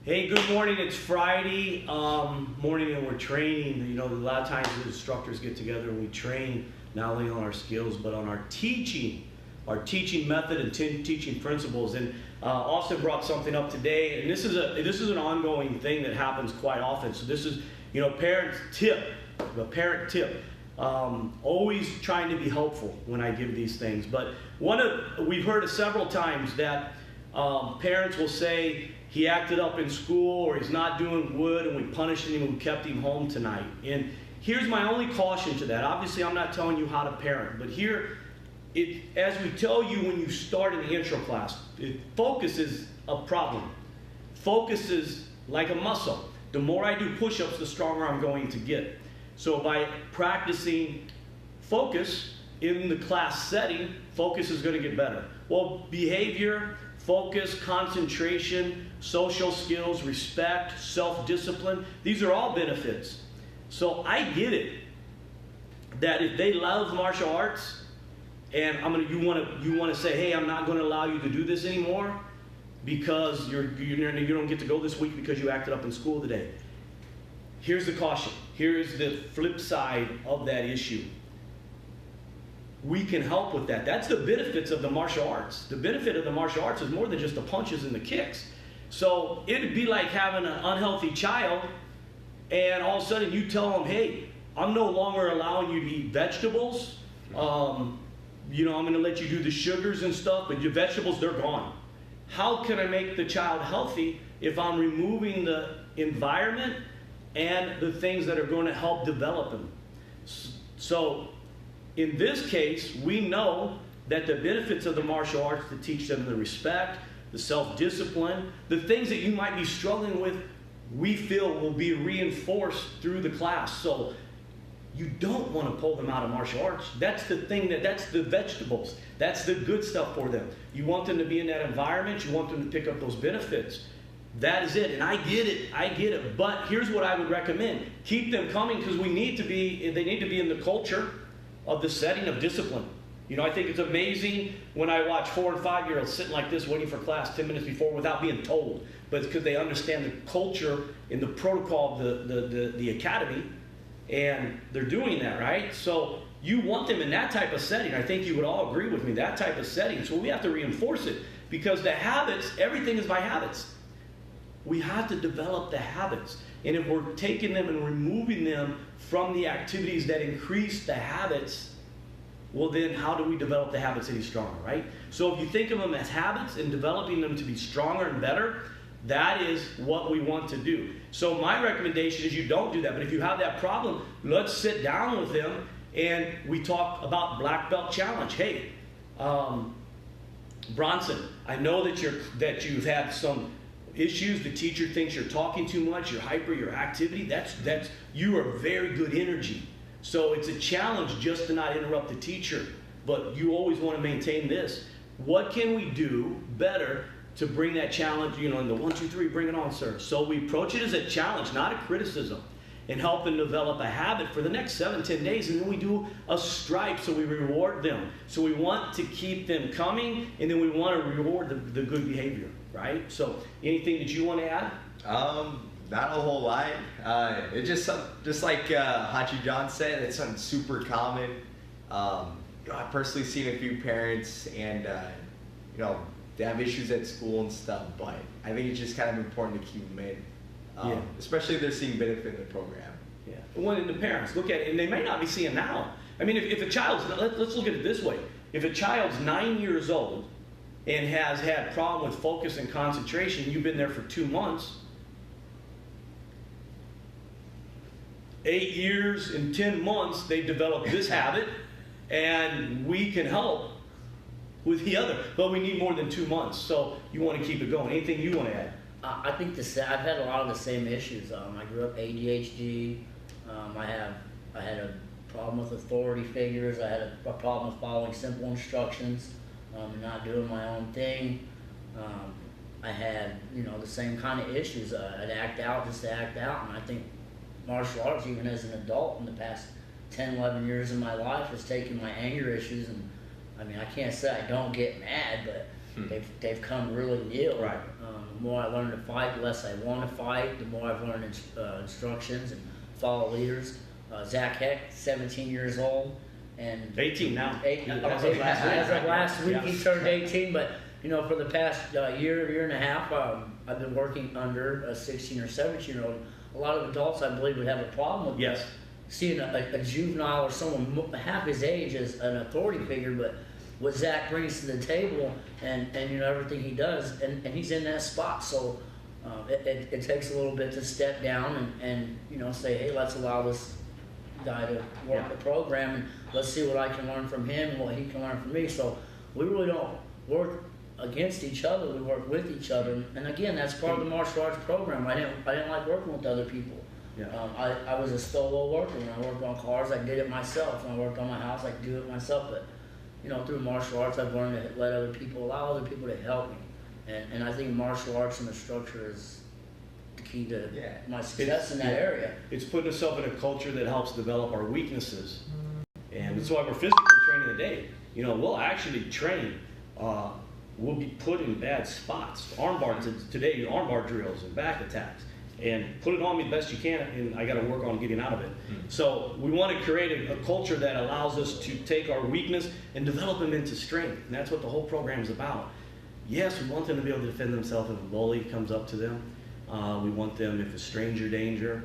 Hey, good morning. It's Friday morning and we're training. You know, a lot of times the instructors get together and we train not only on our skills but on our teaching method and teaching principles. And Austin brought something up today, and this is an ongoing thing that happens quite often. So this is, you know, parent tip. Always trying to be helpful when I give these things. But we've heard it several times that parents will say, he acted up in school, or he's not doing good, and we punished him and we kept him home tonight. And here's my only caution to that. Obviously, I'm not telling you how to parent, but here, as we tell you when you start in the intro class, focus is a problem. Focus is like a muscle. The more I do push-ups, the stronger I'm going to get. So by practicing focus in the class setting, focus is going to get better. Well, behavior, focus, concentration, social skills, respect, self-discipline, these are all benefits. So I get it that if they love martial arts and you want to say, hey, I'm not going to allow you to do this anymore because you don't get to go this week because you acted up in school today. Here's the caution. Here's the flip side of that issue. We can help with that. That's the benefits of the martial arts. The benefit of the martial arts is more than just the punches and the kicks. So it'd be like having an unhealthy child and all of a sudden you tell them, hey, I'm no longer allowing you to eat vegetables. I'm going to let you do the sugars and stuff, but your vegetables, they're gone. How can I make the child healthy if I'm removing the environment and the things that are going to help develop them? So in this case, we know that the benefits of the martial arts to teach them the respect, the self-discipline, the things that you might be struggling with, we feel will be reinforced through the class. So you don't want to pull them out of martial arts. That's the thing, that's the vegetables. That's the good stuff for them. You want them to be in that environment. You want them to pick up those benefits. That is it. And I get it. But here's what I would recommend. Keep them coming because they need to be in the culture of the setting of discipline. You know, I think it's amazing when I watch 4 and 5-year-olds sitting like this waiting for class 10 minutes before without being told. But it's because they understand the culture and the protocol of the academy, and they're doing that, right? So you want them in that type of setting. I think you would all agree with me, that type of setting. So we have to reinforce it because the habits, everything is by habits. We have to develop the habits. And if we're taking them and removing them from the activities that increase the habits, well then how do we develop the habits any stronger, right? So if you think of them as habits and developing them to be stronger and better, that is what we want to do. So my recommendation is you don't do that. But if you have that problem, let's sit down with them and we talk about black belt challenge. Hey, Bronson, I know that you've had some issues. The teacher thinks you're talking too much, you're hyper, your activity, you are very good energy. So it's a challenge just to not interrupt the teacher, but you always want to maintain this. What can we do better to bring that challenge, in the 1, 2, 3, bring it on, sir. So we approach it as a challenge, not a criticism, and help them develop a habit for the next 7, 10 days, and then we do a stripe, so we reward them. So we want to keep them coming, and then we want to reward the good behavior, right? So anything that you want to add? Not a whole lot. It's just like Hachi John said, it's something super common. I've personally seen a few parents and, they have issues at school and stuff, but I think it's just kind of important to keep them in, especially if they're seeing benefit in the program. Yeah. When the parents look at it, and they may not be seeing now. I mean, if a child's, let's look at it this way. If a child's 9 years old and has had problem with focus and concentration, you've been there for 2 months, 8 years and 10 months, they developed this habit, and we can help with the other, but we need more than 2 months, so you want to keep it going. Anything you want to add? I think I've had a lot of the same issues. I grew up ADHD. I had a problem with authority figures. I had a problem with following simple instructions, and not doing my own thing. I had, the same kind of issues. I'd act out just to act out, and I think martial arts, even as an adult in the past 10, 11 years of my life, has taken my anger issues, and I mean, I can't say I don't get mad, but they've come really ill. Right. The more I learn to fight, the less I want to fight. The more I've learned instructions and follow leaders. Zach Heck, 17 years old, and 18 now. As of last week, he turned 18. But you know, for the past year and a half, I've been working under a 16 or 17-year-old. A lot of adults, I believe, would have a problem with Yes. seeing a juvenile or someone half his age as an authority figure, but what Zach brings to the table and you know everything he does, and he's in that spot. So it takes a little bit to step down and you know say, hey, let's allow this guy to work the program, and let's see what I can learn from him and what he can learn from me. So we really don't work against each other, we work with each other, and again, that's part of the martial arts program. I didn't like working with other people. Yeah. I was a solo worker. When I worked on cars, I did it myself. When I worked on my house, I could do it myself. But you know, through martial arts, I've learned to let other people, allow other people to help me, and I think martial arts and the structure is the key to my success in that area. It's putting us up in a culture that helps develop our weaknesses, and that's why we're physically training today. You know, we'll actually train. We'll be put in bad spots. Armbar today, armbar drills and back attacks, and put it on me the best you can, and I got to work on getting out of it. So we want to create a culture that allows us to take our weakness and develop them into strength, and that's what the whole program is about. Yes, we want them to be able to defend themselves if a bully comes up to them. We want them if a stranger danger.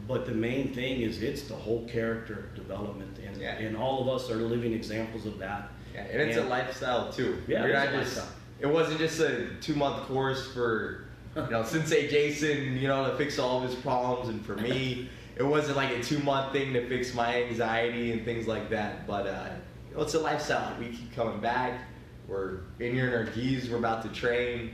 But the main thing is it's the whole character development, and all of us are living examples of that. Yeah, and it's a lifestyle too. Yeah, You're not just, it wasn't just a 2-month course for, you know, Sensei Geyston, you know, to fix all of his problems, and for me, it wasn't like a 2-month thing to fix my anxiety and things like that. But you know, it's a lifestyle. We keep coming back. We're in here in our gis. We're about to train.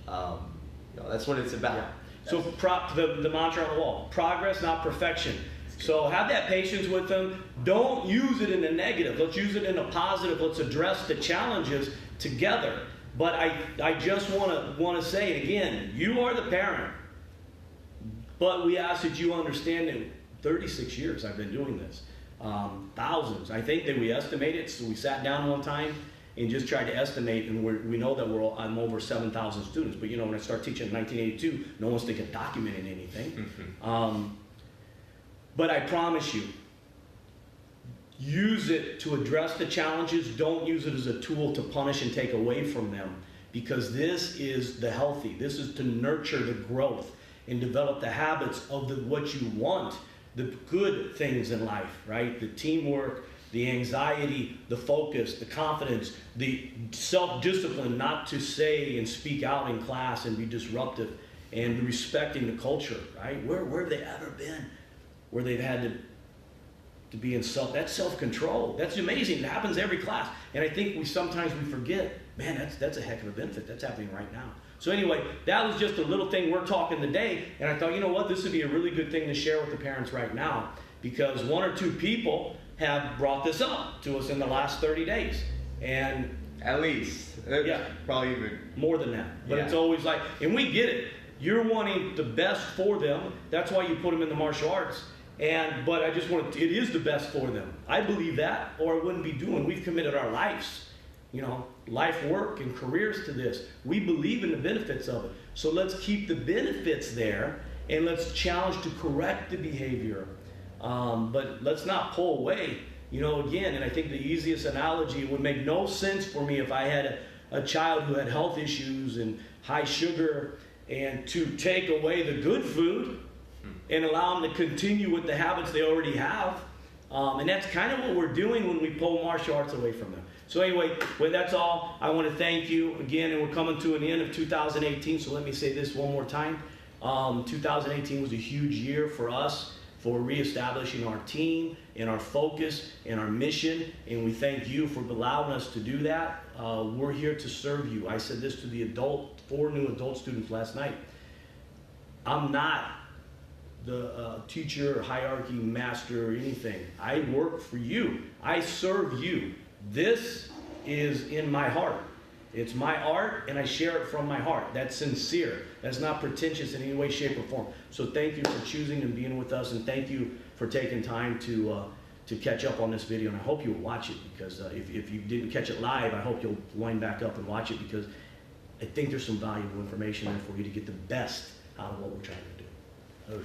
You know, that's what it's about. Yeah. So the mantra on the wall: progress, not perfection. So have that patience with them. Don't use it in the negative. Let's use it in a positive. Let's address the challenges together. But I just want to say it again. You are the parent. But we ask that you understand that 36 years I've been doing this. Thousands. I think that we estimated. So we sat down one time and just tried to estimate, and we know that I'm over 7,000 students. But you know, when I started teaching in 1982, no one's thinking documenting anything. But I promise you, use it to address the challenges. Don't use it as a tool to punish and take away from them, because this is the healthy. This is to nurture the growth and develop the habits of what you want, the good things in life, right? The teamwork, the anxiety, the focus, the confidence, the self-discipline not to say and speak out in class and be disruptive, and respecting the culture, right? Where have they ever been where they've had to be in that's self-control. That's amazing. It happens every class. And I think sometimes we forget, man, that's a heck of a benefit. That's happening right now. So anyway, that was just a little thing we're talking today. And I thought, you know what, this would be a really good thing to share with the parents right now, because 1 or 2 people have brought this up to us in the last 30 days. And at least. Probably even more than that. But it's always like, and we get it. You're wanting the best for them. That's why you put them in the martial arts. But I just want it is the best for them. I believe that, or I wouldn't be doing. We've committed our lives, you know, life work and careers to this. We believe in the benefits of it. So let's keep the benefits there, and let's challenge to correct the behavior. But let's not pull away, you know, again. And I think the easiest analogy, it would make no sense for me if I had a child who had health issues and high sugar, and to take away the good food and allow them to continue with the habits they already have. And that's kind of what we're doing when we pull martial arts away from them. So anyway, well, that's all. I want to thank you again, and we're coming to an end of 2018, so let me say this one more time. 2018 was a huge year for us for reestablishing our team and our focus and our mission, and we thank you for allowing us to do that. We're here to serve you. I said this to the 4 new adult students last night. I'm not the teacher, hierarchy, master, or anything. I work for you. I serve you. This is in my heart. It's my art, and I share it from my heart. That's sincere. That's not pretentious in any way, shape, or form. So thank you for choosing and being with us, and thank you for taking time to to catch up on this video, and I hope you'll watch it, because if you didn't catch it live, I hope you'll wind back up and watch it, because I think there's some valuable information there for you to get the best out of what we're trying to do.